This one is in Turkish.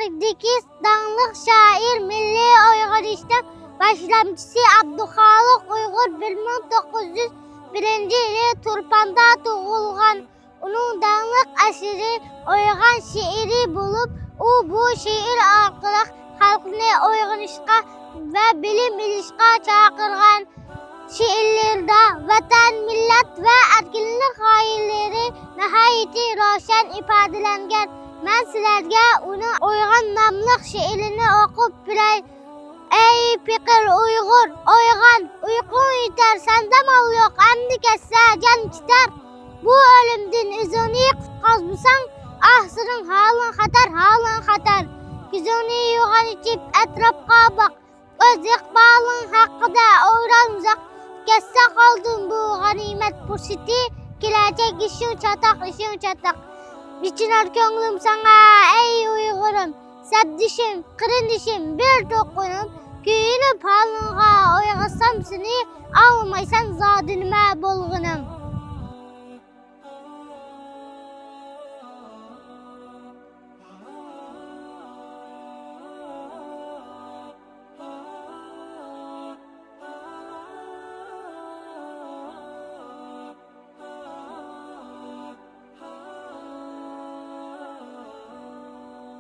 Tarihdeki dağınlık şair, milli oyg'onishning başlamchisi Abduxoliq Uyg'ur 1901 yili Turpanda tug'ilgan. Uning dağınlık asiri Oyg'on she'ri bo'lib, u bu she'r orqali xalqni uyg'onishga va bilim olishga chaqirgan. She'rlarda vatan, millat va erkinlik g'oyalari nihoyatda ro'shan ifodalangan. Men sizlarga uning Uyg'on nomli she'rini o'qib beray. Ey fikr Uyg'ur, uyg'on, uyqung yetar, senda mol yo'q, endi ketsa jon ketar. Bu o'limdan o'zingni qutqazmasang, sening holin xatar. Ko'zingni uyg'onib atrofga boq, o'z iqboling haqida o'ylan uzoq. Ketsa qolding bu g'animat fursati, kelajak ishing chatoq. Bichinar ko'nglim sana ey Uyg'urim, sabdishim, qirindishim, bir to'qinim, kuyinib holingga uyg'onsam seni, olmaysan zodi nima bo'lg'inim.